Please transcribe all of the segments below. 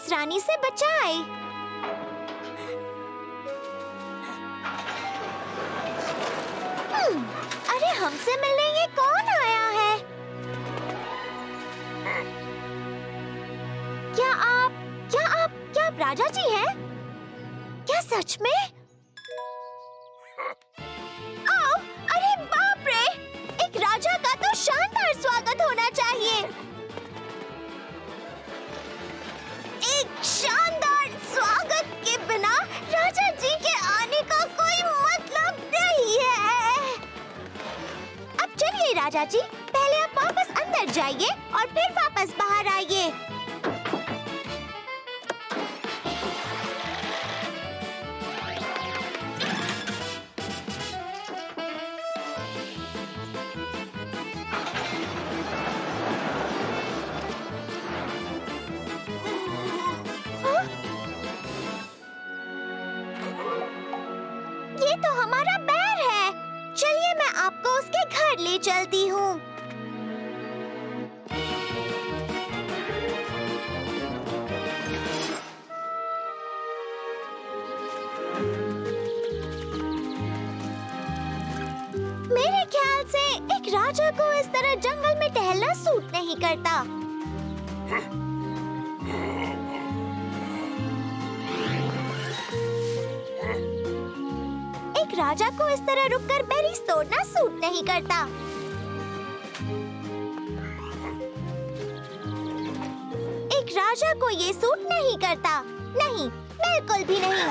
इस रानी से बचाए। अरे हमसे मिलने ये कौन आया है? क्या आप राजा जी हैं? क्या सच में? ओह, अरे बाप रे! एक राजा का तो शानदार स्वागत होना चाहिए। एक शानदार स्वागत के बिना राजा जी के आने का कोई मतलब नहीं है। अब चलिए राजा जी, पहले आप वापस अंदर जाइए और फिर वापस बाहर आइए। ये तो हमारा बैर है। चलिए मैं आपको उसके घर ले चलती हूँ। मेरे ख्याल से एक राजा को इस तरह जंगल में टहलना सूट नहीं करता। एक राजा को इस तरह रुककर बेरीज तोड़ना सूट नहीं करता। एक राजा को ये सूट नहीं करता। नहीं, बिल्कुल भी नहीं।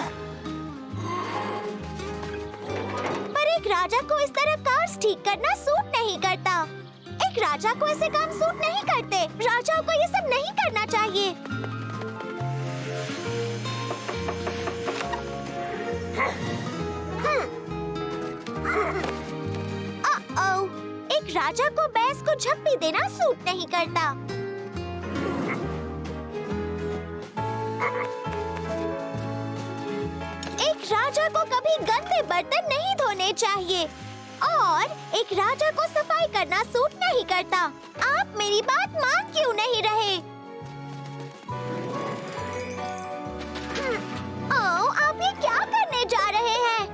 पर एक राजा को इस तरह कार्स ठीक करना सूट नहीं करता। एक राजा को ऐसे काम सूट नहीं करते। राजाओं को ये सब नहीं करना चाहिए। एक राजा को भैंस को झप्पी देना सूट नहीं करता। एक राजा को कभी गंदे बर्तन नहीं धोने चाहिए और एक राजा को सफाई करना सूट नहीं करता। आप मेरी बात मान क्यों नहीं रहे? ओह, आप ये क्या करने जा रहे हैं?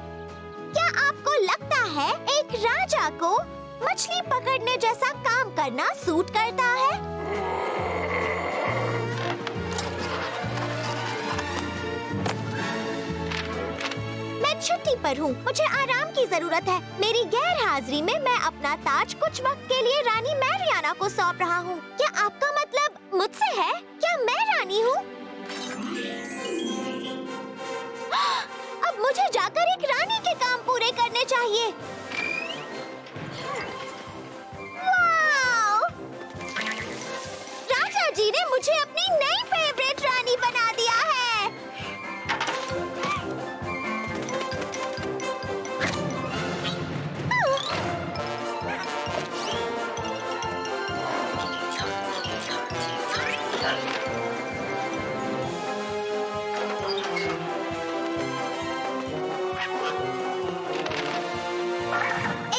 क्या आपको लगता है एक राजा को मछली पकड़ने जैसा काम करना सूट करता है? मैं छुट्टी पर हूँ, मुझे आराम की जरूरत है। मेरी गैर हाजिरी में मैं अपना ताज कुछ वक्त के लिए रानी मैरियाना को सौंप रहा हूँ। क्या आपका मतलब मुझसे है? क्या मैं रानी हूँ? अब मुझे जाकर एक रानी के काम पूरे करने चाहिए। वाव! राजा जी ने मुझे अपनी नई फेवरेट रानी बना दिया है।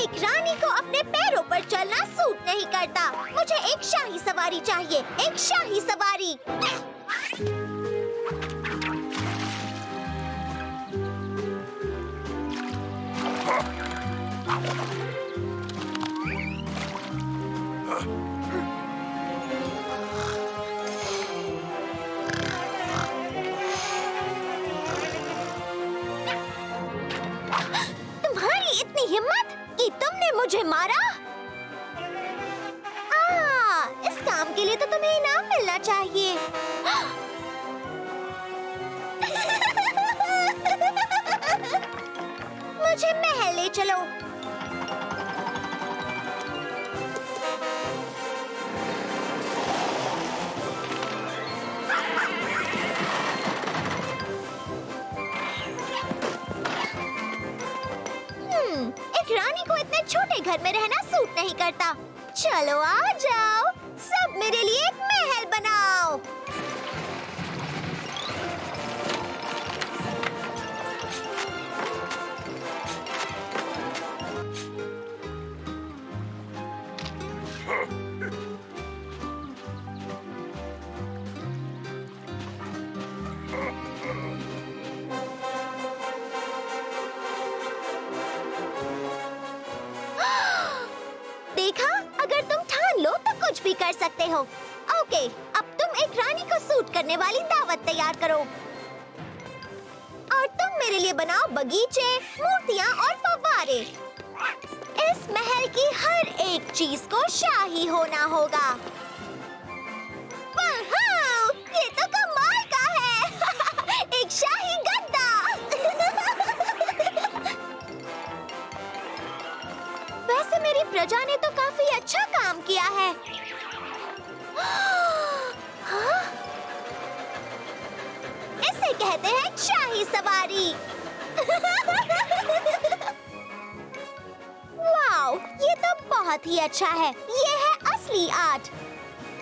एक रानी को अपने पैरों पर चलना सूट नहीं करता। मुझे एक शाही सवारी चाहिए, एक शाही सवारी। तुम्हारी इतनी हिम्मत कि तुमने मुझे मारा? इस काम के लिए तो तुम्हें इनाम मिलना चाहिए। मुझे महल ले चलो। एक रानी को इतने छोटे घर में रहना सूट नहीं करता। चलो आ जाओ, सब मेरे लिए एक महल बनाओ। कुछ भी कर सकते हो। ओके, अब तुम एक रानी को सूट करने वाली दावत तैयार करो और तुम मेरे लिए बनाओ बगीचे, मूर्तियाँ और फव्वारे। इस महल की हर एक चीज को शाही होना होगा। वाह, ये तो कमाल का है। एक शाही गद्दा। वैसे मेरी प्रजा ने तो काफी अच्छा काम किया है। हाँ? इसे कहते हैं शाही सवारी। वाओ, ये तो बहुत ही अच्छा है। ये है असली आर्ट।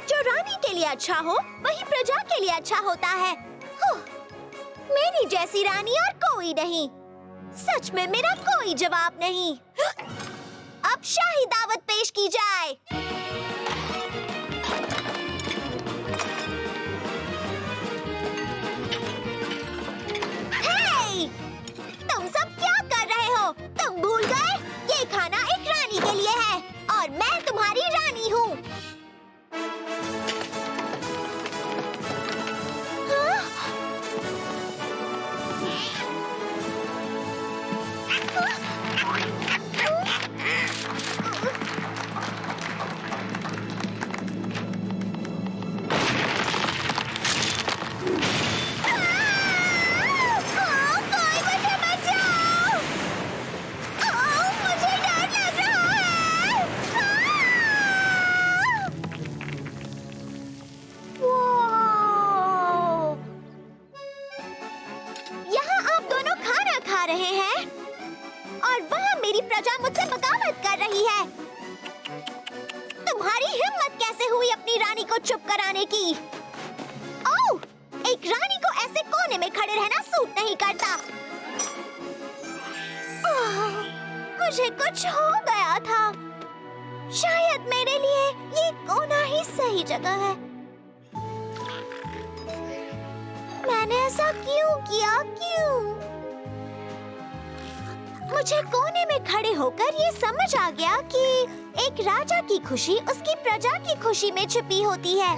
जो रानी के लिए अच्छा हो, वही प्रजा के लिए अच्छा होता है। मेरी जैसी रानी और कोई नहीं। सच में मेरा कोई जवाब नहीं। अब शाही दावत पेश की जाए। हे! तुम सब क्या कर रहे हो? तुम भूल गए? ये खाना एक रानी के लिए है और मैं तुम्हारी रानी हूँ। प्रजा मुझसे बगावत कर रही है। तुम्हारी हिम्मत कैसे हुई अपनी रानी को चुप कराने की? ओह, एक रानी को ऐसे कोने में खड़े रहना सूट नहीं करता। मुझे कुछ हो गया था। शायद मेरे लिए ये कोना ही सही जगह है। मैंने ऐसा क्यों किया? क्यों? मुझे कोने में खड़े होकर ये समझ आ गया कि एक राजा की खुशी उसकी प्रजा की खुशी में छिपी होती है।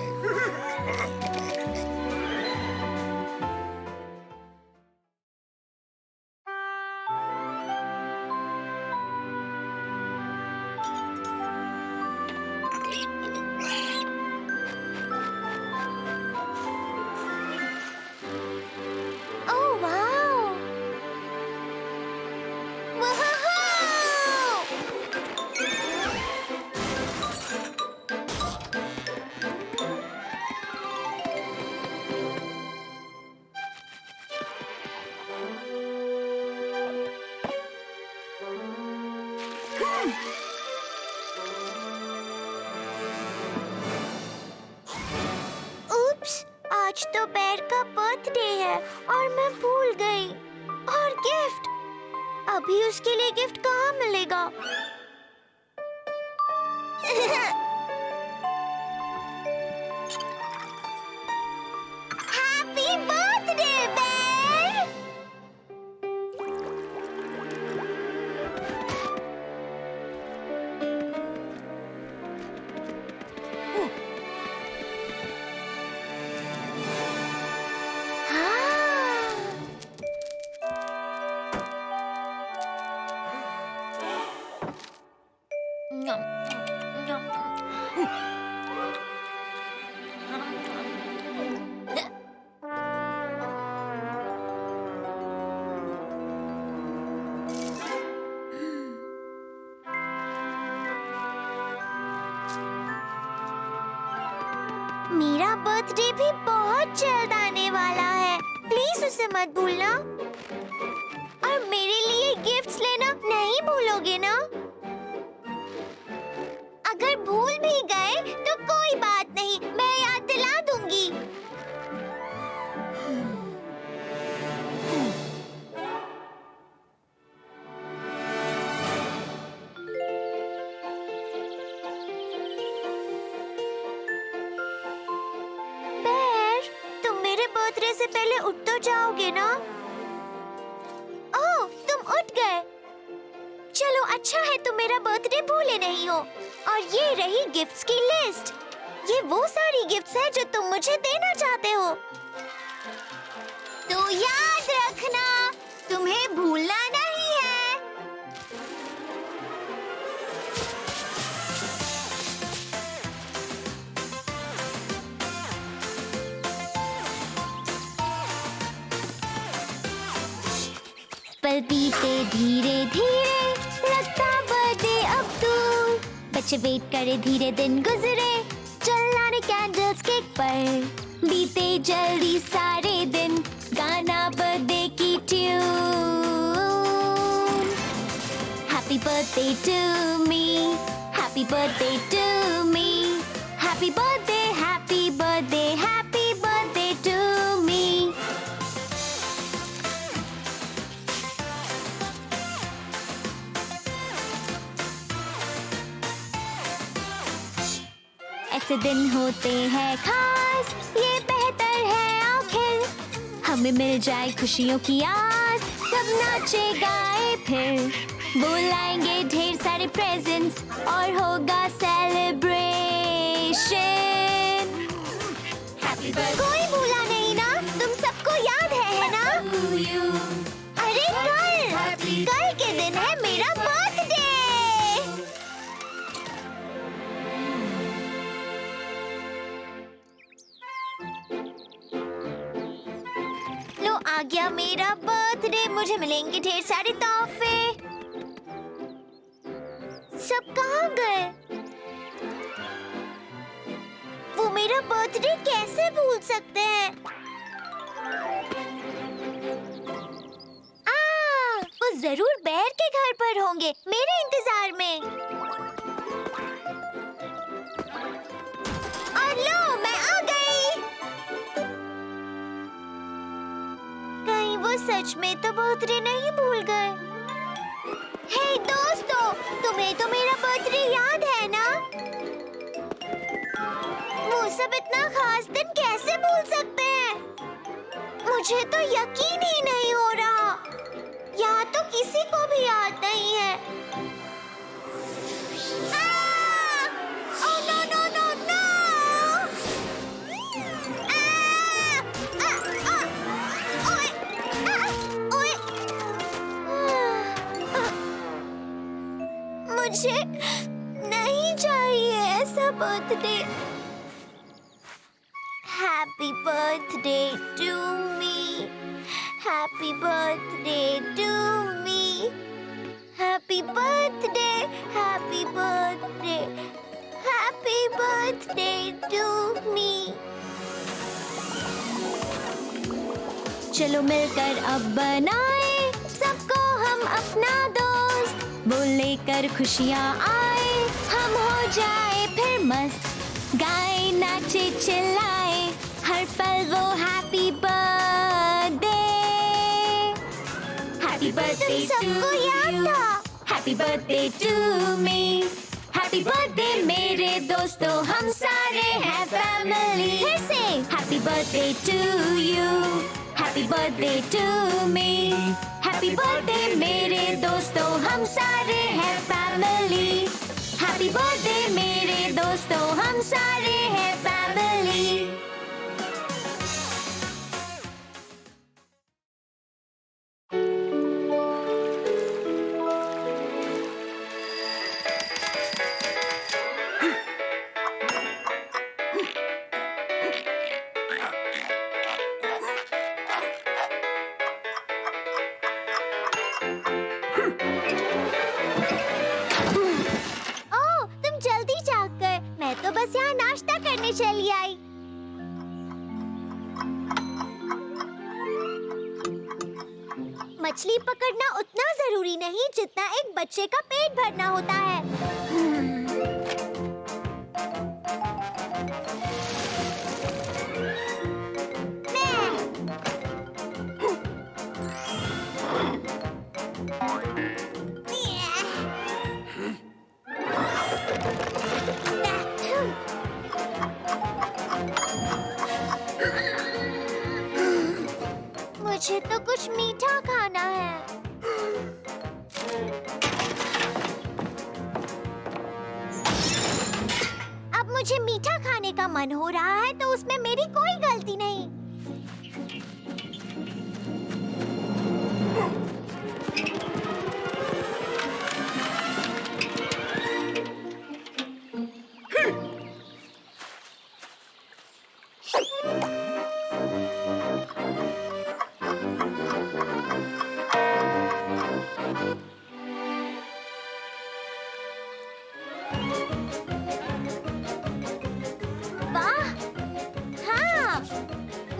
आज तो बेर का बर्थडे है और मैं भूल गई। और गिफ्ट, अभी उसके लिए गिफ्ट कहाँ मिलेगा? हैप्पी बर्थडे बेर! मेरा बर्थडे भी बहुत जल्द आने वाला है। प्लीज उसे मत भूलना। और मेरे लिए गिफ्ट्स लेना नहीं भूलोगे ना? अगर भूल भी गए तो कोई बात नहीं, मैं याद दिला दूंगी। बर्थडे से पहले उठ तो जाओगे ना? ओह, तुम उठ गए। चलो, अच्छा है तुम मेरा बर्थडे भूले नहीं हो। और ये रही गिफ्ट्स की लिस्ट। ये वो सारी गिफ्ट्स हैं जो तुम मुझे देना चाहते हो। तो याद रखना, तुम्हें भूलना नहीं है। पल बीते धीरे धीरे, लगता बर्थडे अब दूर। बच्चे वेट करे, धीरे दिन गुजरे, जलाने कैंडल्स केक पर। बीते जल्दी सारे दिन, गाना बर्थडे की tune. Happy birthday to me, happy birthday to me, happy birthday, happy birthday, happy birthday to me. ऐसे दिन होते हैं खास, ये बेहतर है आखिर। हमें मिल जाए खुशियों की आस, सब नाचे गाए फिर। बुलाएंगे ढेर सारे प्रेजेंट्स और होगा सेलिब्रेशन। कोई भूला नहीं ना, तुम सबको याद है ना? अरे कल के दिन है मेरा बर्थडे। लो आ गया मेरा बर्थडे, मुझे मिलेंगे ढेर सारे तोहफे। सब कहाँ गए? वो मेरा बर्थडे कैसे भूल सकते हैं? वो जरूर बैर के घर पर होंगे, मेरे इंतजार में। और लो मैं आ गई। कहीं वो सच में तो बर्थडे नहीं भूल गए? हे दोस्तों, तुम्हें तो मेरा बर्थडे याद है ना? वो सब इतना खास दिन कैसे भूल सकते हैं? मुझे तो यकीन ही नहीं हो रहा। यहाँ तो किसी को भी याद नहीं है। Oh no no no no! ओए! मुझे नहीं चाहिए ऐसा birthday. Happy birthday to me, happy birthday to me, happy birthday, happy birthday, happy birthday to me. चलो मिलकर अब बनाए सबको हम अपना दोस्त। वो लेकर खुशियाँ आए, हम हो जाए फिर मस्त। गाए नाचे चिल्लाए, हर पल वो हैप्पी बर्थडे। हैप्पी बर्थडे सबको याद था। Happy birthday to me, happy birthday मेरे दोस्तों, हम सारे हैं फैमिली। फिर से happy birthday to you, happy birthday to me, happy birthday मेरे दोस्तों, हम सारे हैं फैमिली। हैप्पी बर्थडे मेरे दोस्तों, हम सारे हैं फैमिली। चली आई। मछली पकड़ना उतना जरूरी नहीं जितना एक बच्चे का पेट भरना होता है। मुझे तो कुछ मीठा खाना है। अब मुझे मीठा खाने मन हो रहा है तो उसमें मेरी कोई गलती नहीं।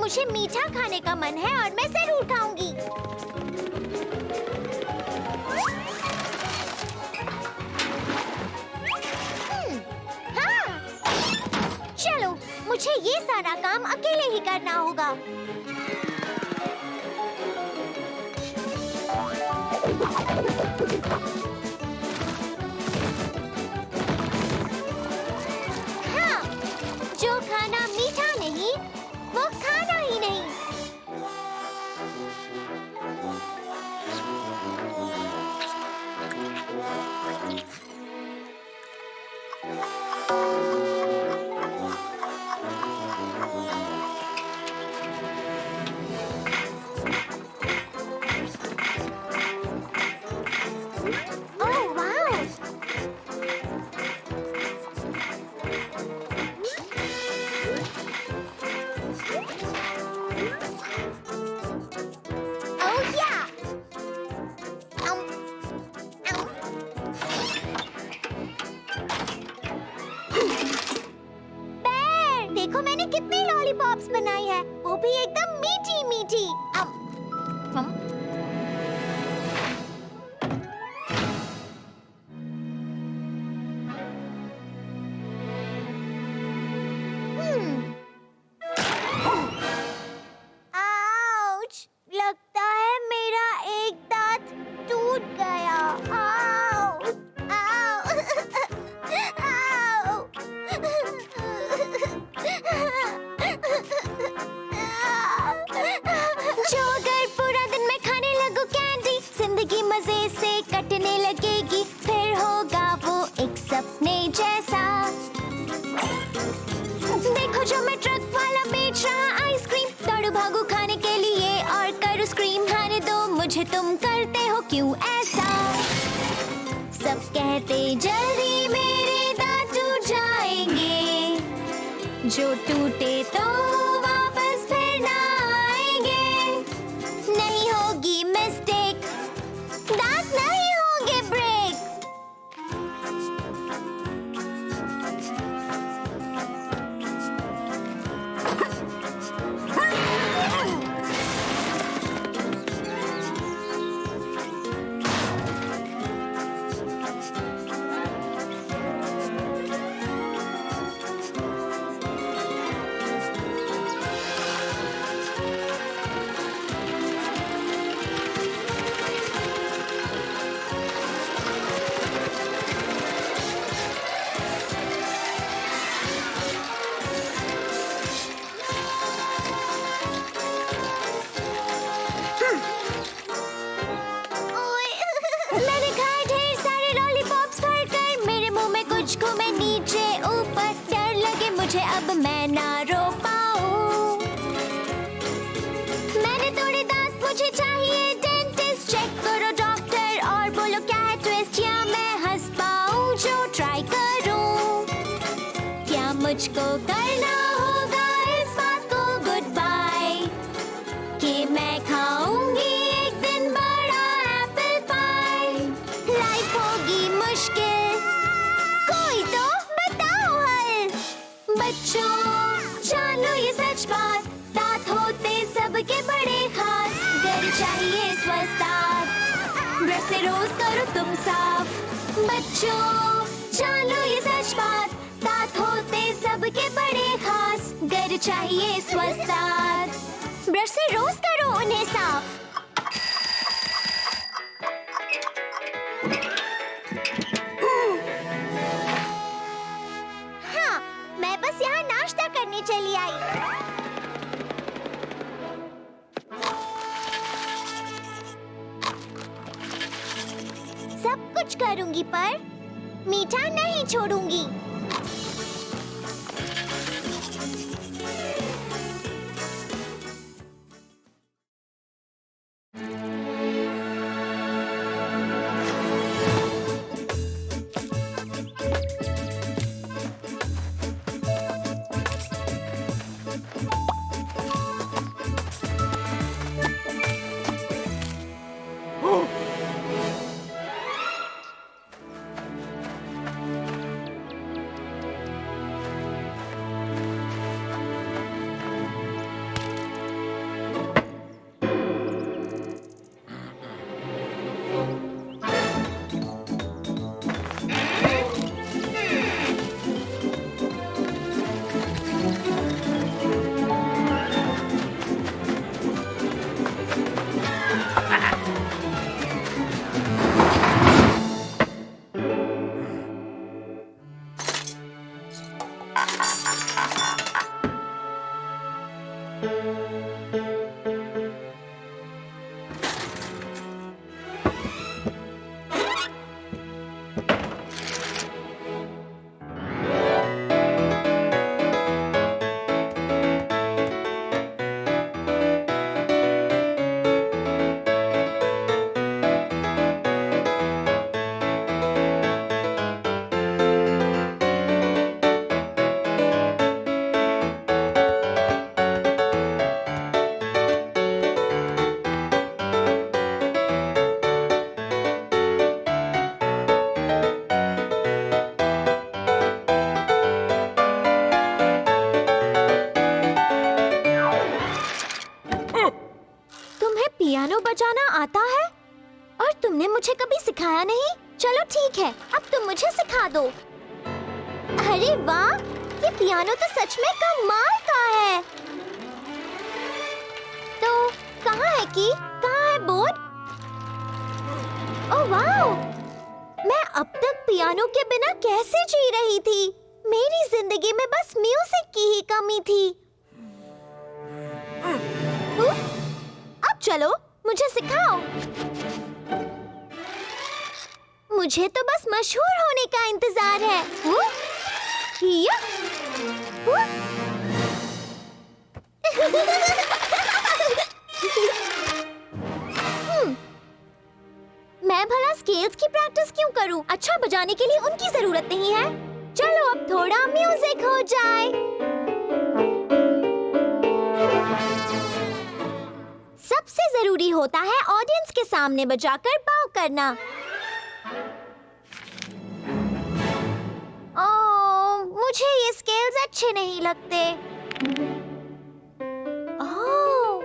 मुझे मीठा खाने का मन है और मैं जरूर खाऊंगी। हाँ, चलो मुझे ये सारा काम अकेले ही करना होगा। हाँ, जो खाना मीठा नहीं वो खाना ही नहीं। ओह वाह! देखो मैंने कितनी लॉलीपॉप्स बनाई है, वो भी एकदम मीठी मीठी। आउच! लगता है मेरा एक दांत टूट गया। आउ! आउ! आउ! जो अगर पूरा दिन मैं खाने लगूं कैंडी, जिंदगी मजे से कटने लगेगी, फिर होगा वो एक सपने जैसा। देखो जो मैं ट्रक वाला बेच रहा आइसक्रीम, दौड़ू भागू खाने के लिए और करूँ स्क्रीम। खाने दो मुझे, तुम करते हो क्यों ऐसा? सब कहते जल्दी मेरे दांत टूट जाएंगे, जो टूटे तो वापस फिर ना आएंगे। नहीं होगी मिस्टेक, दांत नहीं होंगे ब्रेक। मैंने खाए ढेर सारे लॉलीपॉप्स भरकर, मेरे मुंह में कुछ घूमे नीचे ऊपर। डर लगे मुझे अब मैं ना रो पाऊं। मैंने तोड़े दांत, मुझे चाहिए डेंटिस्ट। चेक करो डॉक्टर और बोलो क्या है ट्विस्ट, या मैं हंस पाऊं जो ट्राई करूं। क्या मुझको करना होगा इस बात को गुड बाय, कि मैं खाऊंगी एक दिन बड़ा एप्पल पाई। लाइफ होगी मुश्किल, कोई तो बताओ हल। बच्चों जान लो ये सच बात, दांत होते सबके बड़े खास। घर चाहिए स्वस्थ दांत, ब्रश से रोज करो तुम साफ। बच्चों जान लो ये सच बात, दांत होते सबके बड़े खास। घर चाहिए स्वस्थ दांत, ब्रश से रोज करो उन्हें साफ। हाँ, मैं बस यहाँ नाश्ता करने चली आई। सब कुछ करूंगी पर मीठा नहीं छोड़ूंगी। सिखाया नहीं? चलो ठीक है, अब तुम मुझे सिखा दो। अरे वाह, ये पियानो तो सच में कमाल का है। तो कहाँ है की? कहाँ है बोर्ड? ओह वाह, मैं अब तक पियानो के बिना कैसे जी रही थी? मेरी जिंदगी में बस म्यूजिक की ही कमी थी। अब चलो, मुझे सिखाओ। मुझे तो बस मशहूर होने का इंतजार है। या। मैं भला स्केल्स की प्रैक्टिस क्यों करूं? अच्छा बजाने के लिए उनकी जरूरत नहीं है। चलो अब थोड़ा म्यूजिक हो जाए। सबसे जरूरी होता है ऑडियंस के सामने बजाकर बाव करना। मुझे ये स्केल्स अच्छे नहीं लगते। ओह,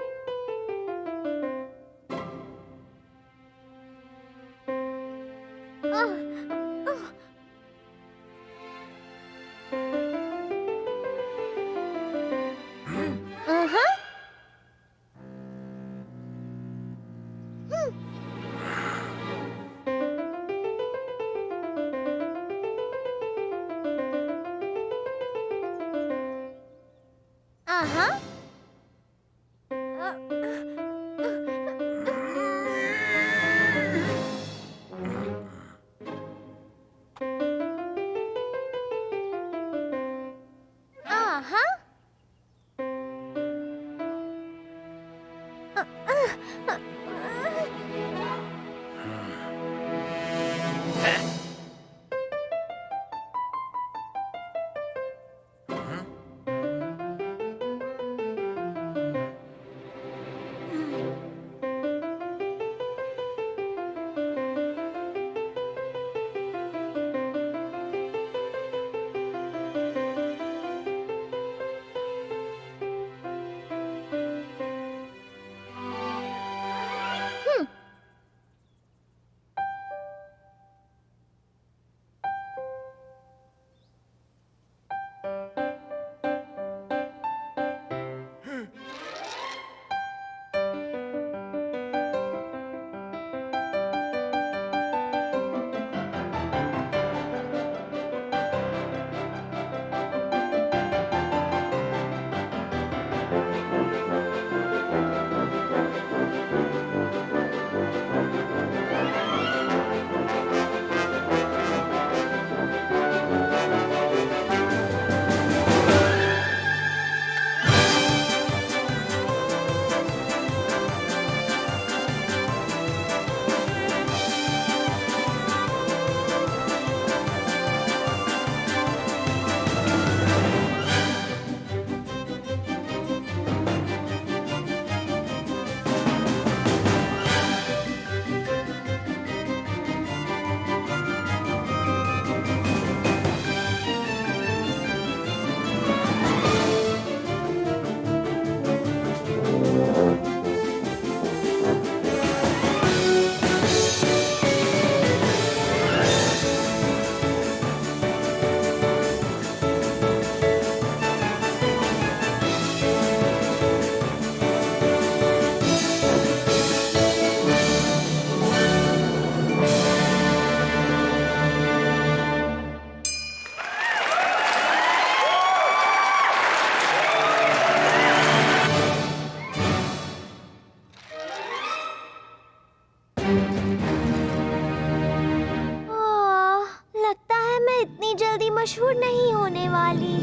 मशहूर नहीं होने वाली।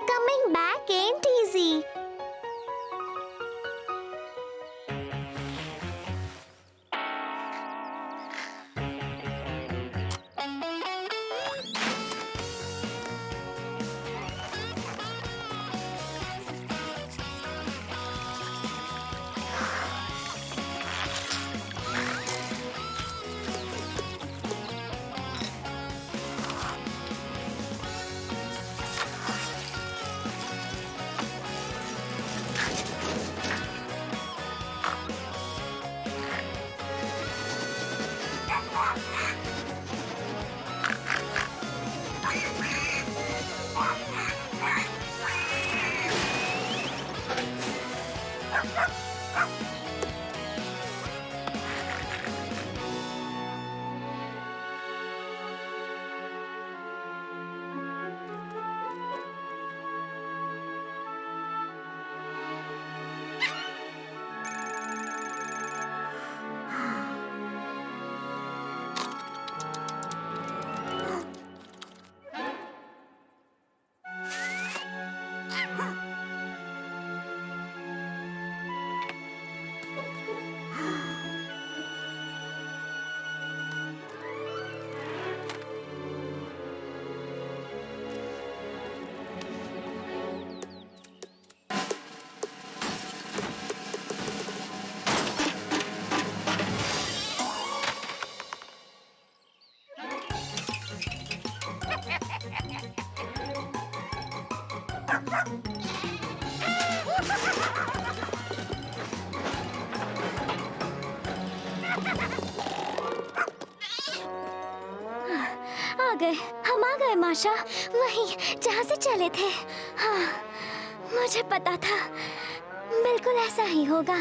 Coming back ain't easy. आ गए, हम आ गए माशा, वहीं जहाँ से चले थे। हाँ, मुझे पता था, बिल्कुल ऐसा ही होगा।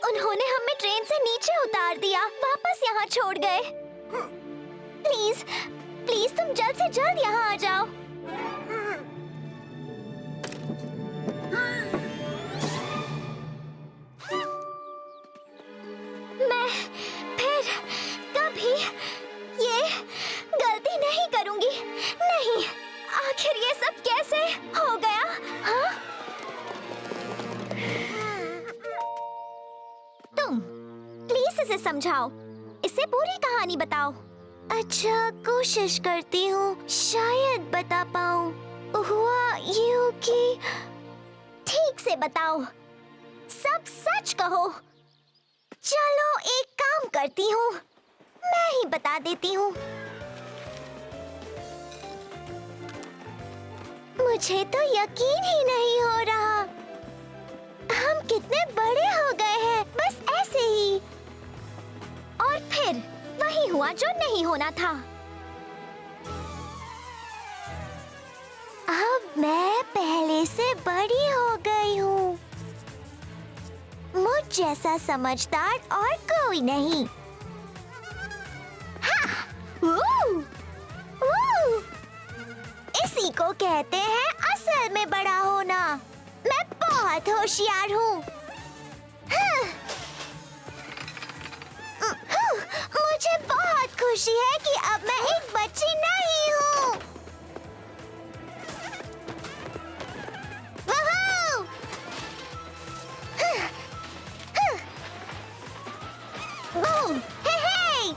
उन्होंने हमें ट्रेन से नीचे उतार दिया, वापस यहाँ छोड़ गए। प्लीज, प्लीज तुम जल्द से जल्द यहाँ आ जाओ। मैं फिर कभी ये गलती नहीं करूंगी। नहीं, आखिर ये सब कैसे हो गया? हाँ? तुम प्लीज इसे समझाओ, इसे पूरी कहानी बताओ। अच्छा, कोशिश करती हूँ, शायद बता पाऊँ। हुआ यूं कि ठीक से बताओ, सब सच कहो। चलो एक काम करती हूँ, मैं ही बता देती हूँ। मुझे तो यकीन ही नहीं हो रहा, हम कितने बड़े हो गए हैं, बस ऐसे ही। और फिर वही हुआ जो नहीं होना था। अब मैं पहले से बड़ी हो गई हूँ, मुझ जैसा समझदार और कोई नहीं। हाँ, इसी को कहते हैं असल में बड़ा होना। मैं बहुत होशियार हूँ। मुझे बहुत खुशी है कि अब मैं एक बच्ची नहीं हूँ। बूम! हे हे!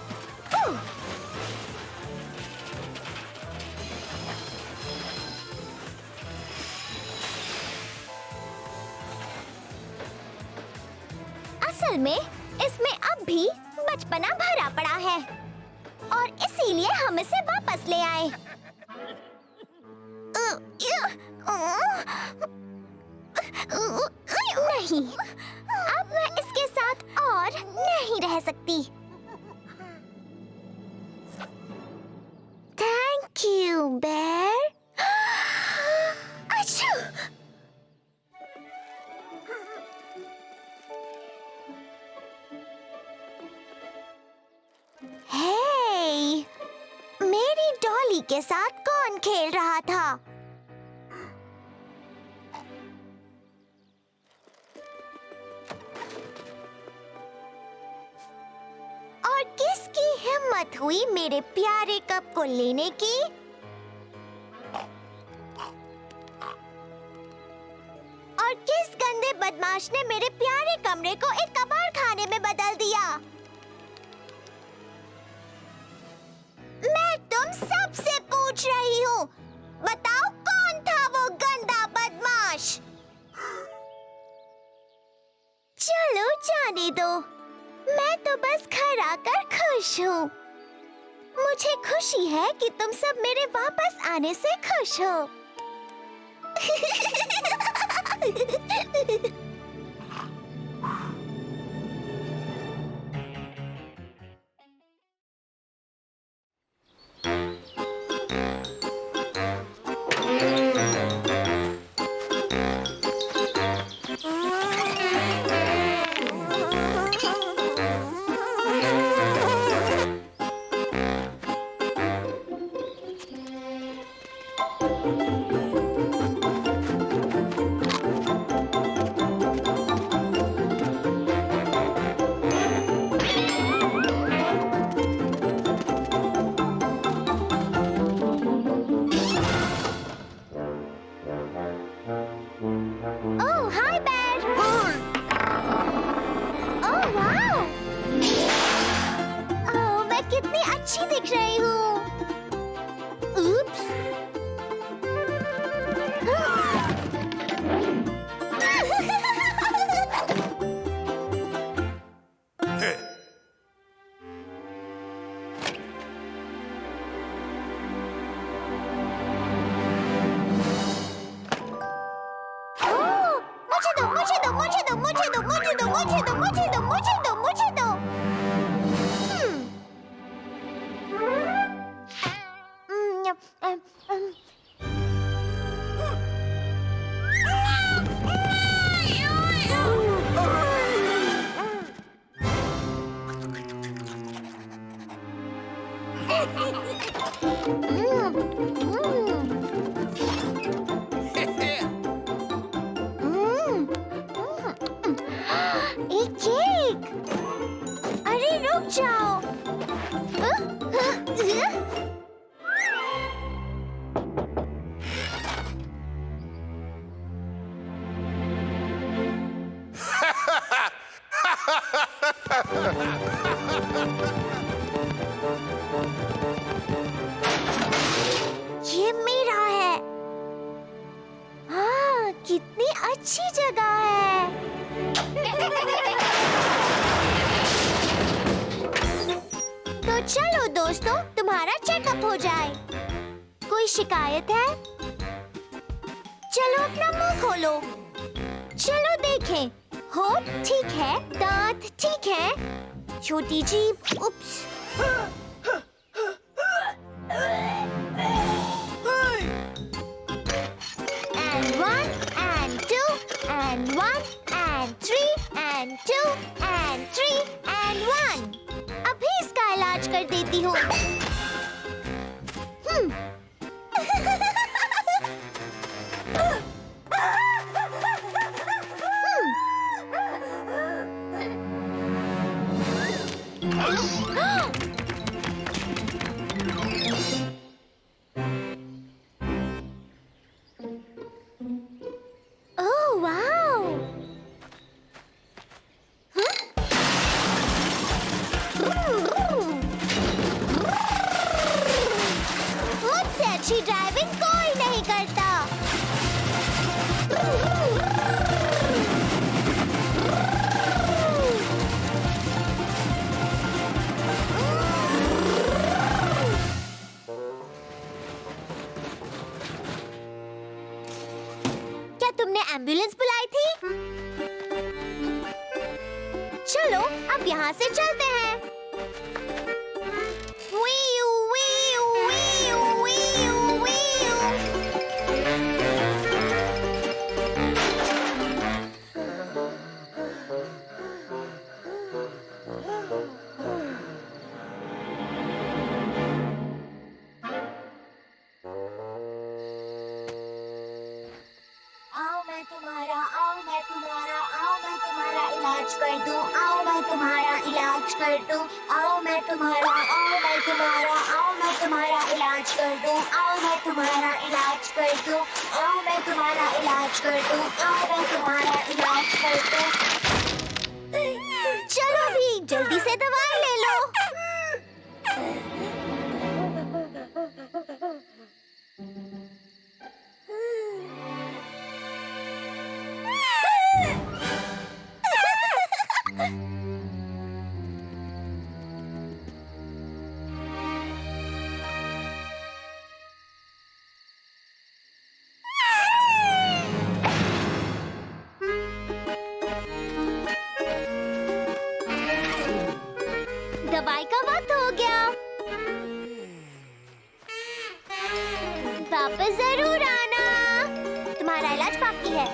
असल में इसमें अब भी बचपना भरा पड़ा है और इसीलिए हम इसे वापस ले आए। नहीं, अब मैं इसके साथ और नहीं रह सकती। थैंक यू बेर। अच्छा, हे, मेरी डॉली के साथ कौन खेल रहा था? और किसकी हिम्मत हुई मेरे प्यारे कप को लेने की? और किस गंदे बदमाश ने मेरे प्यारे कमरे को एक कबाड़ खाने में बदल दिया? मैं तुम सबसे पूछ रही हूँ, बताओ कौन था वो गंदा बदमाश? चलो जाने दो, मैं तो बस घर आकर खुश हूँ। मुझे खुशी है कि तुम सब मेरे वापस आने से खुश हो। एक केक। अरे रुक जाओ। ये मेरा है। हाँ, कितनी अच्छी जगह है। तो चलो दोस्तों, तुम्हारा चेकअप हो जाए। कोई शिकायत है? चलो अपना मुंह खोलो। चलो देखें। होठ ठीक है, दांत ठीक है, छोटी जीभ, उप्स। And 1 and 2 and 1 and 3 and 2 and 3 and 1। अभी इसका इलाज कर देती हूँ। Oh wow! मुझसे अच्छी ड्राइविंग कोई नहीं करता। क्या तुमने एम्बुलेंस बुलाई थी? चलो अब यहाँ से चलते हैं। Vu, Vu, Vu, Vu, Vu. आओ मैं तुम्हारा, आओ मैं तुम्हारा, आओ मैं तुम्हारा इलाज कर दूं, आओ मैं तुम्हारा इलाज कर दूं, आओ मैं तुम्हारा, आओ मैं तुम्हारा, आओ मैं तुम्हारा इलाज कर दूं, आओ मैं तुम्हारा इलाज कर दूं, आओ मैं तुम्हारा इलाज कर दूं, आओ मैं तुम्हारा इलाज कर दूं। चलो भी जल्दी से दवाई ले लो। दवाई का वक्त हो गया। वापस जरूर आना, तुम्हारा इलाज बाकी है।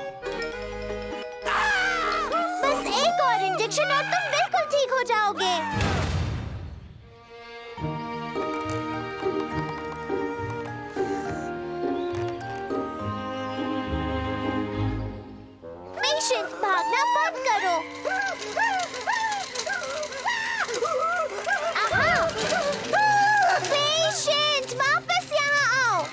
बस एक और इंजेक्शन और तुम बिल्कुल ठीक हो जाओगे। पेशेंट, भागना बंद करो। पेशेंट, वापस यहाँ आओ।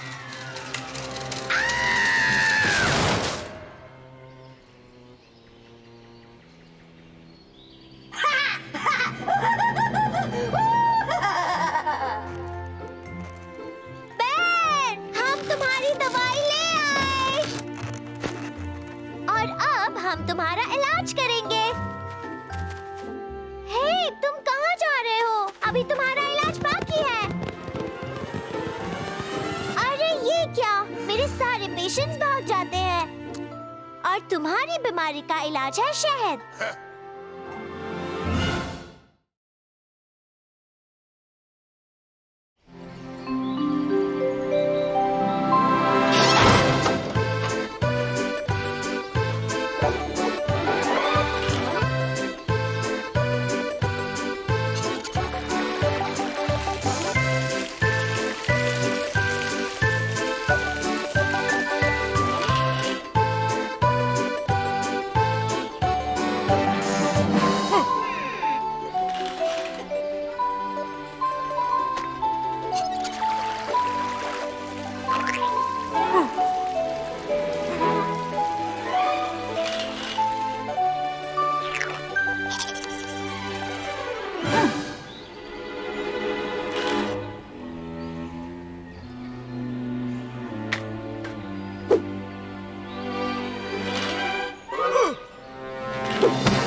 बेन, हम तुम्हारी दवाई ले आए और अब हम तुम्हारा इलाज करेंगे। हे, तुम कहाँ जा रहे हो? अभी तुम्हारा इलाज बाकी है। अरे ये क्या? मेरे सारे पेशेंट्स भाग जाते हैं और तुम्हारी बीमारी का इलाज है शहद।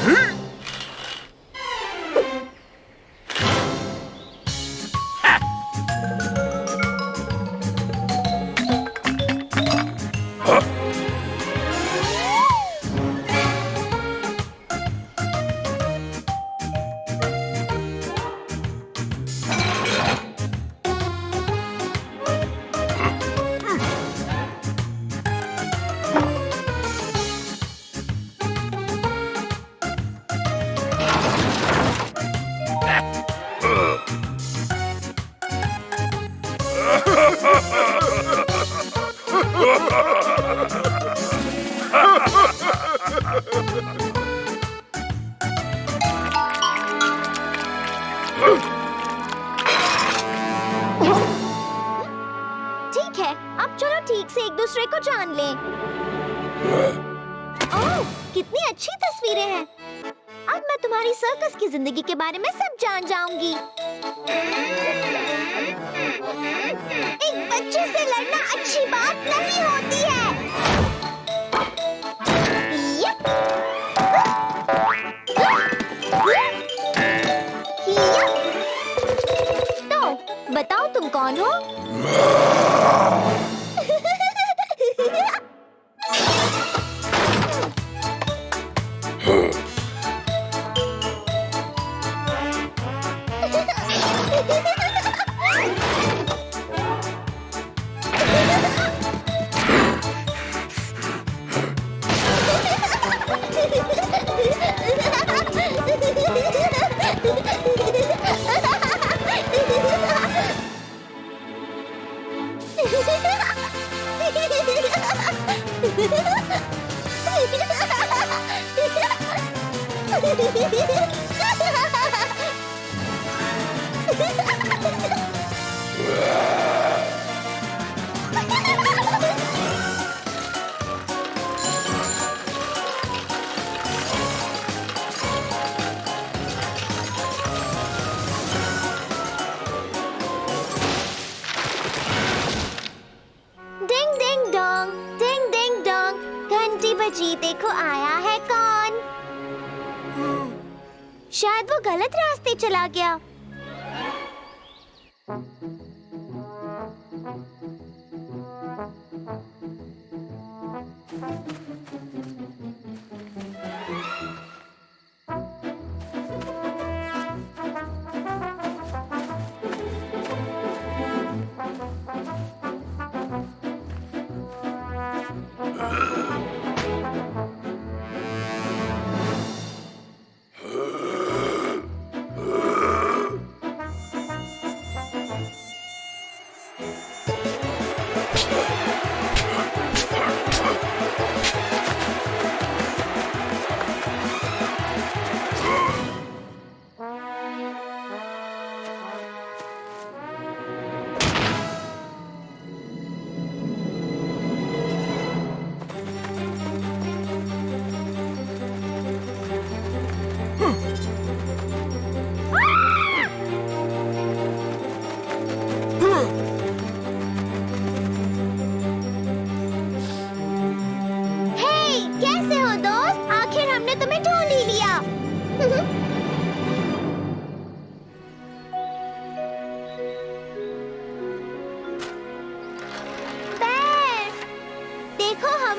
ठीक है, अब चलो ठीक से एक दूसरे को जान लें। ओह, कितनी अच्छी तस्वीरें हैं। अब मैं तुम्हारी सर्कस की जिंदगी के बारे में सब जान जाऊंगी। एक बच्चे से लड़ना अच्छी बात नहीं होती है। यप। तो बताओ तुम कौन हो? डिंग डोंग, घंटी बजी, देखो आया है कौन। शायद वो गलत रास्ते चला गया।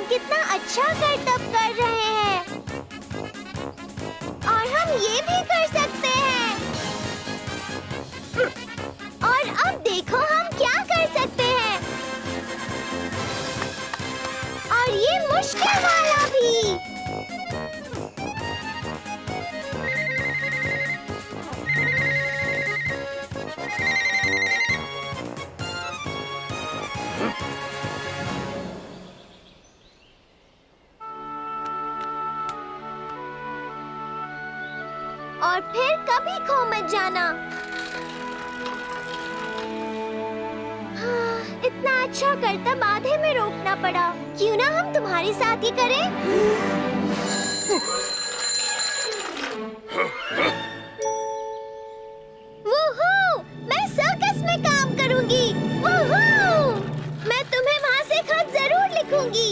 कितना अच्छा करतब कर रहे हैं और हम ये भी कर सकते हैं। और अब देखो हम क्या कर सकते हैं, और ये मुश्किल वाला भी। और फिर कभी खो मत जाना। हाँ, इतना अच्छा करतब आधे में रोकना पड़ा। क्यों ना हम तुम्हारे साथ ही करें? वूहू! मैं सर्कस में काम करूंगी। वूहू! मैं तुम्हें वहाँ से खत जरूर लिखूंगी।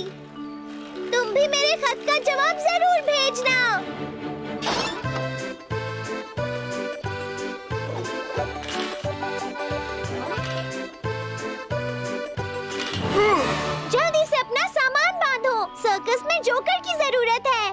तुम भी मेरे खत का जवाब जरूर भेजना। हमें जोकर की जरूरत है।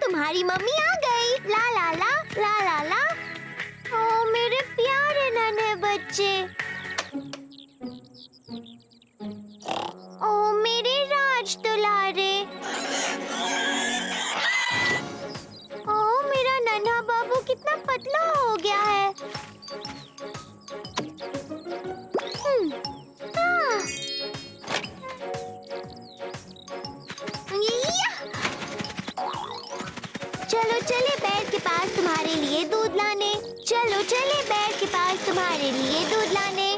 तुम्हारी मम्मी आ गई। ला ला ला ला ला ला। ओ मेरे प्यारे नन्हे बच्चे। ओ मेरे राज दुलारे। ओ मेरा नन्हा बाबू कितना पतला हो गया है। चलो चले बैल के पास तुम्हारे लिए दूध लाने। चलो चले बैल के पास तुम्हारे लिए दूध लाने।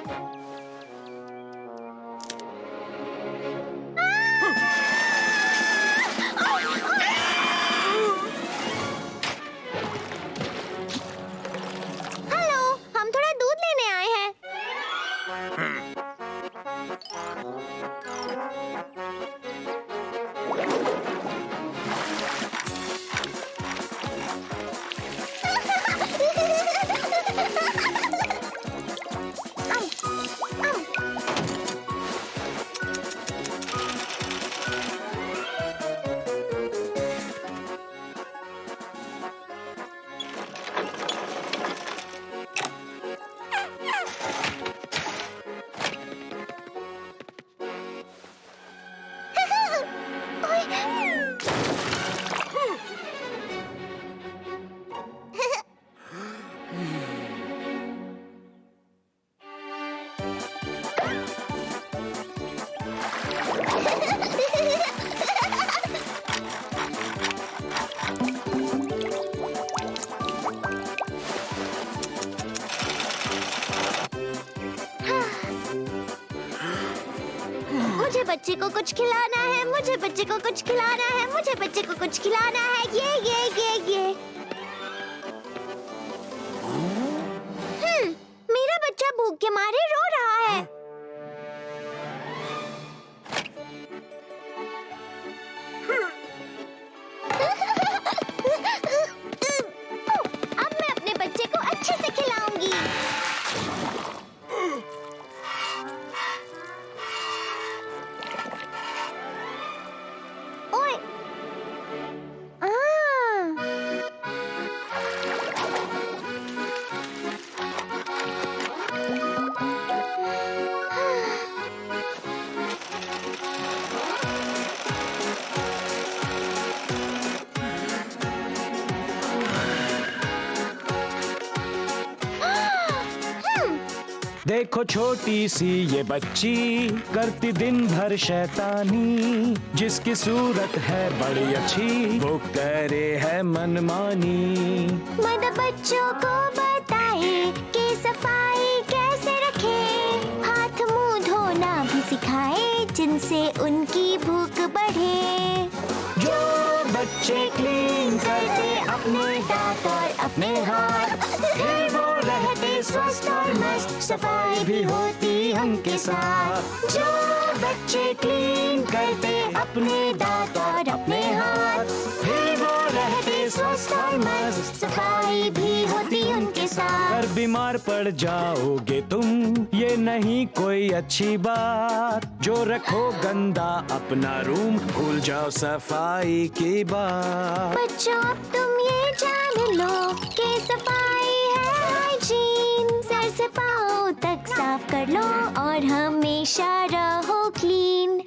हेलो, हम थोड़ा दूध लेने आए हैं। मुझे बच्चे को कुछ खिलाना है। मुझे बच्चे को कुछ खिलाना है। मुझे बच्चे को कुछ खिलाना है। ये मेरा बच्चा भूख के मारे रो रहा है। अब मैं अपने बच्चे को अच्छे से खिलाऊंगी। देखो छोटी सी ये बच्ची करती दिन भर शैतानी, जिसकी सूरत है बड़ी अच्छी वो करे है मनमानी। मत बच्चों को बताए कि सफाई कैसे रखे, हाथ मुंह धोना भी सिखाए जिनसे उनकी भूख बढ़े। जो बच्चे क्लीन करते अपने दांत और अपने हाथ, फिर वो रहते स्वस्थ और मस्त, सफाई भी होती उनके साथ। जो बच्चे क्लीन करते अपने दांत और अपने हाथ, फिर वो रहते स्वस्थ और मस्त, सफाई भी होती उनके साथ। अगर बीमार पड़ जाओगे तुम ये नहीं कोई अच्छी बात, जो रखो गंदा अपना रूम भूल जाओ सफाई की बात। बच्चों अब तुम ये जान लो कि सफाई है हाइजीन, सर से पाँव तक साफ कर लो और हमेशा रहो क्लीन।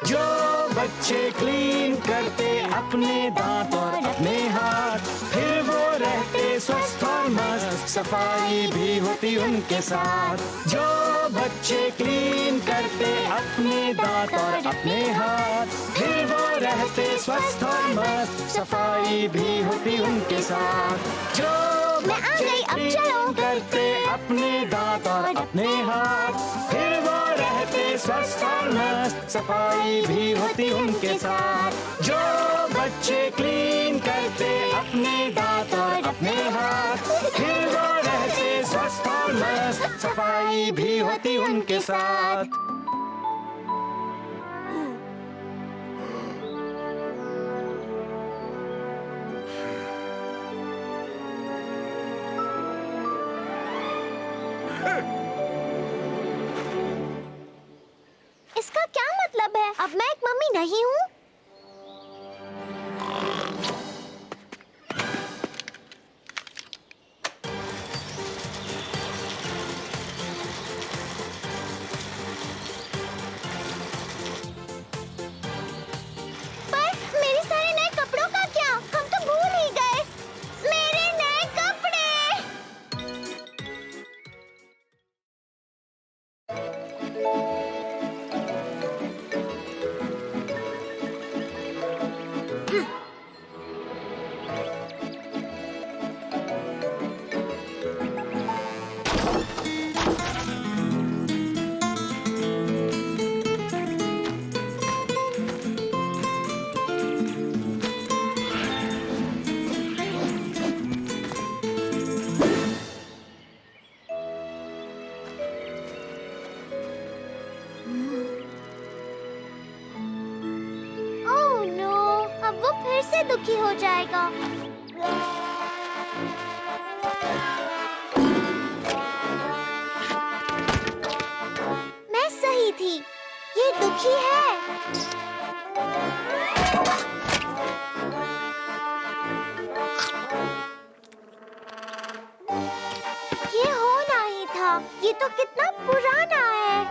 जो बच्चे क्लीन करते अपने दांत और अपने हाथ, फिर वो रहते स्वस्थ और मस्त, सफाई भी होती उनके साथ। जो बच्चे क्लीन करते अपने दांत और अपने हाथ, फिर वो रहते स्वस्थ और मस्त, सफाई भी होती उनके साथ। जो मैं आ गई, अब चलो। करते अपने दांत और अपने हाथ, फिर वो रहते स्वस्थ और मस्त, सफाई भी होती उनके साथ। जो बच्चे क्लीन करते अपने दांत और अपने हाथ, फिर वो रहते स्वस्थ और मस्त, सफाई भी होती उनके साथ। इसका क्या मतलब है? अब मैं एक मम्मी नहीं हूँ? पर मेरे सारे नए कपड़ों का क्या? हम तो भूल ही गए। मेरे नए कपड़े। ओह नो, अब वो फिर से दुखी हो जाएगा। मैं सही थी, ये दुखी है। ये होना ही था, ये तो कितना पुराना है।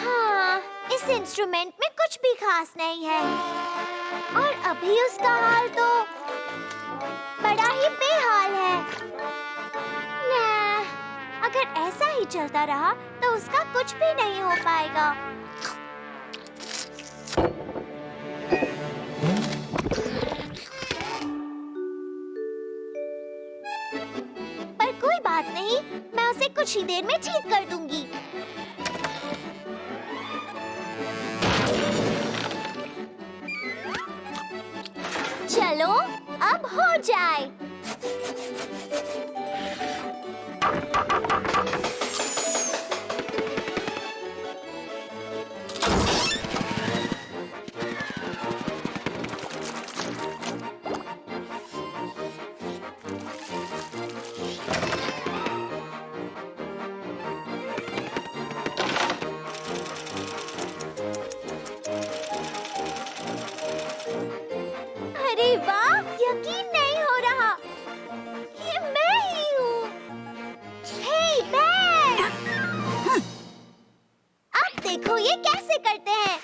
हाँ, इस इंस्ट्रूमेंट में कुछ भी खास नहीं है। और अभी उसका हाल तो बड़ा ही बेहाल है। अगर ऐसा ही चलता रहा तो उसका कुछ भी नहीं हो पाएगा। पर कोई बात नहीं, मैं उसे कुछ ही देर में ठीक कर दूंगी। चलो, अब हो जाए। अरे वाह, यकीन नहीं हो रहा, ये मैं ही हूँ। हे बैग! अब देखो ये कैसे करते हैं।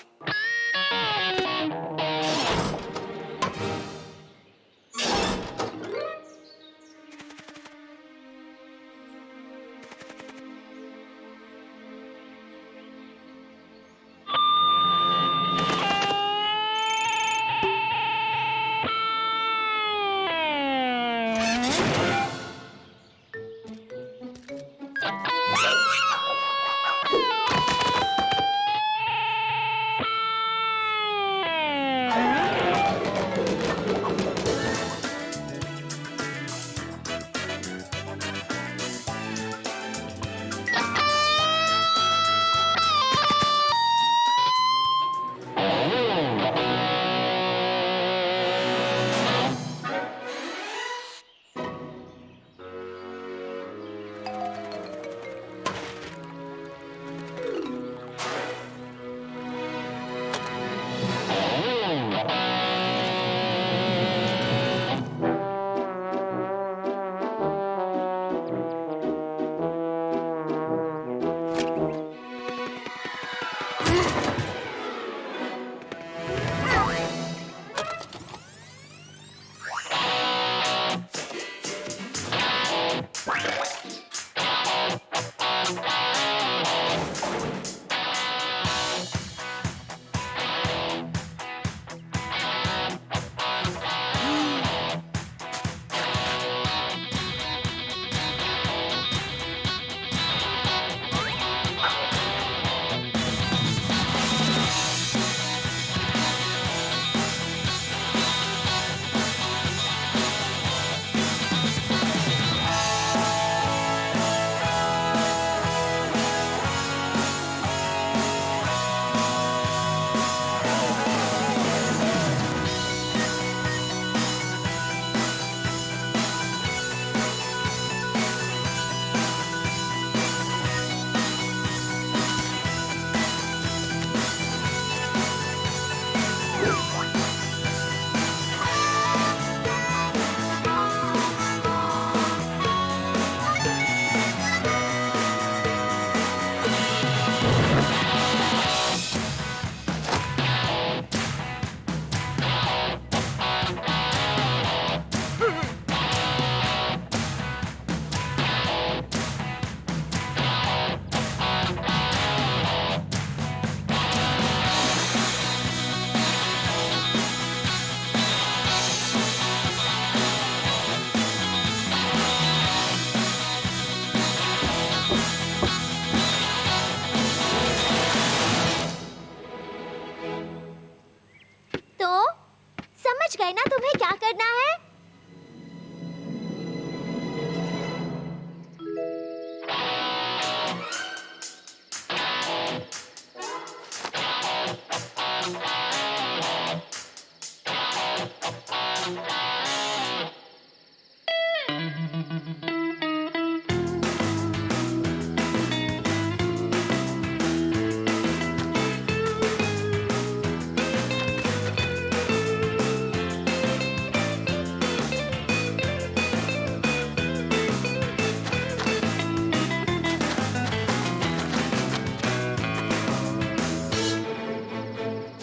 करना है?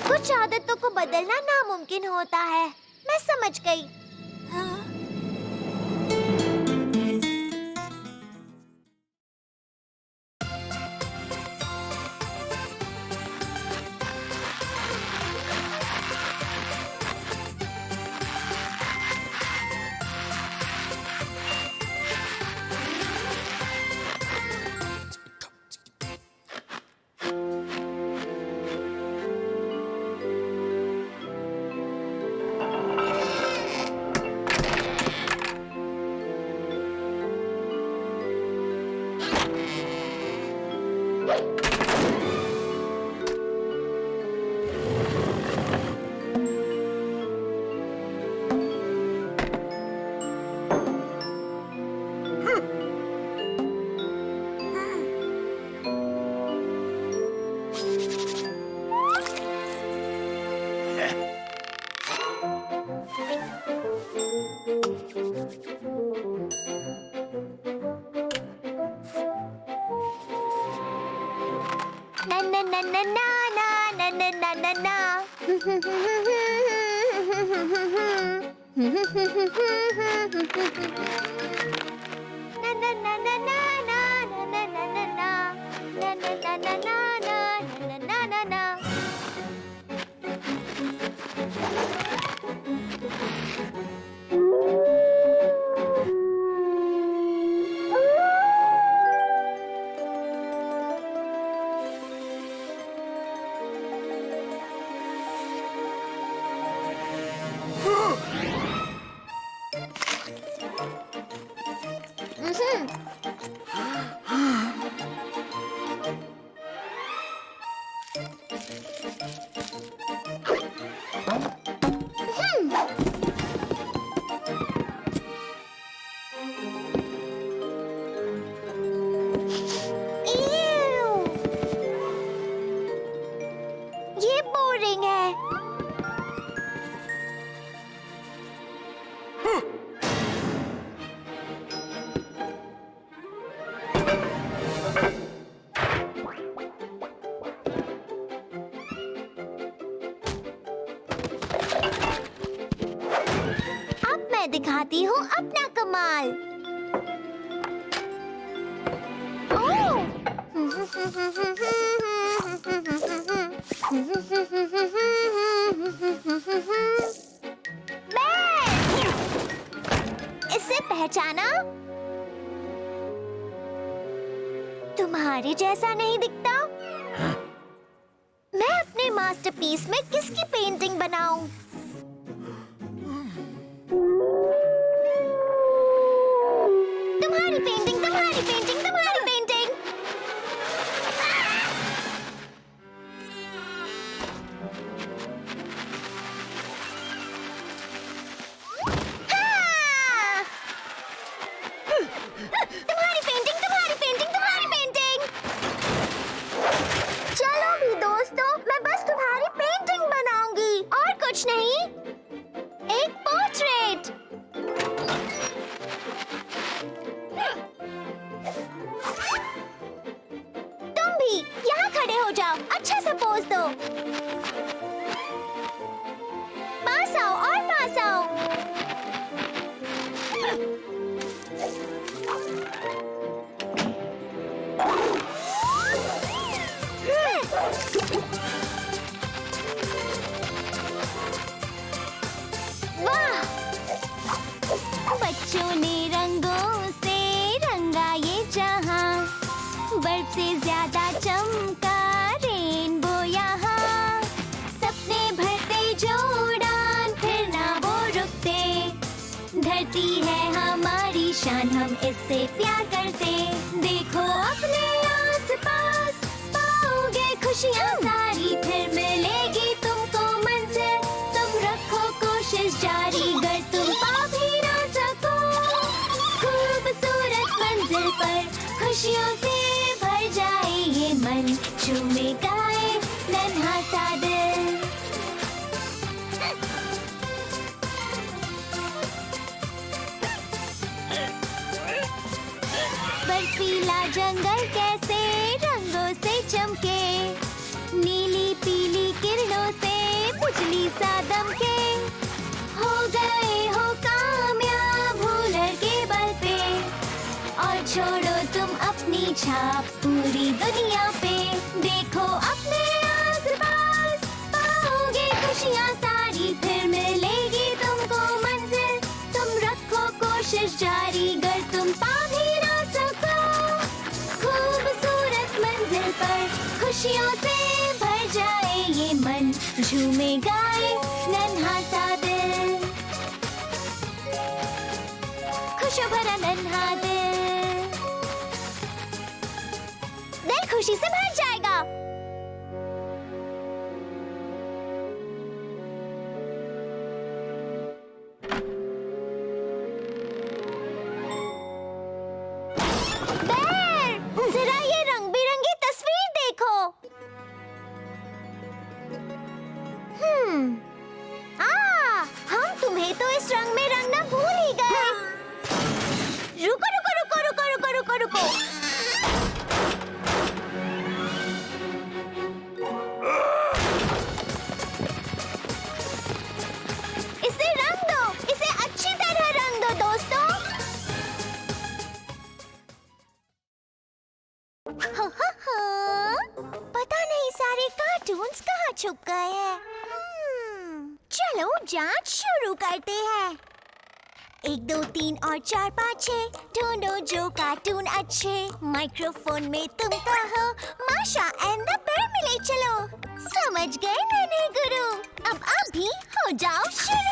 कुछ आदतों को बदलना नामुमकिन होता है। मैं समझ गई। Na na na na na na na na na na. Na na na na na na na na na na. Na na na na na na na na na. ये बोरिंग है। अब मैं दिखाती हूँ अपना कमाल। ओह! इसे पहचाना? तुम्हारे जैसा नहीं दिखता? मैं अपने मास्टरपीस में किसकी पेंटिंग बनाऊं? तुम्हारी पेंटिंग, तुम्हारी पेंटिंग, तुम्हारी पेंटिंग। हाँ! तुम्हारी पेंटिंग, तुम्हारी पेंटिंग, तुम्हारी पेंटिंग। चलो भी दोस्तों, मैं बस तुम्हारी पेंटिंग बनाऊंगी और कुछ नहीं। एक पोर्ट्रेट। तुम भी यहाँ खड़े हो जाओ, अच्छा सा पोज दो। पास आओ और पास आओ। वाह! बच्चों ने रंगों से रंगा ये जहां, बर्फ से ज्यादा चमका रेनबो यहाँ। सपने भरते जो उड़ान, फिर ना वो रुकते। बातें। देखो अपने आस-पास, पाओगे खुशियाँ सारी, फिर मिलेगी तुमको मंजिल। तुम रखो कोशिश जारी, गर तुम पा भी ना सको खूबसूरत मंजिल पर, खुशियों से भर जाए ये मन, झूमे गाए नन्हा सा दिल। बर्फीला जंगल कैसे रंगों से चमके, नीली पीली किरणों से बिजली सा दमके। हो गए हो कामयाब हुनर के बल पे, और छोड़ो तुम अपनी छाप पूरी दुनिया पे। देखो अपने आस-पास, पाओगे खुशियाँ सारी, फिर मिलेगी तुमको मंजिल। तुम रखो कोशिश जारी, गर तुम पा भी ना सको खूबसूरत मंजिल पर, खुशियों से भर जाए ये मन, झूमे गाए नन्हा सा दिल। खुशियों भरा नन्हा दिल खुशी से भर जाएगा। जरा ये रंग बिरंगी तस्वीर देखो। हम तुम्हें तो इस रंग में रंगना भूल ही गए। रुको रुको रुको रुको रुको रुको रुको। इसे रंग दो, इसे अच्छी तरह रंग दो दोस्तों। पता नहीं सारे कार्टून्स कहाँ छुप गए हैं। चलो जांच शुरू करते हैं। 1 2 3 और 4 5 6 ढूंढो जो कार्टून अच्छे। माइक्रोफोन में तुम कहो माशा एंड द बेयर मिले चलो। समझ गए नन्हे गुरु, अब आप भी हो जाओ शुरू।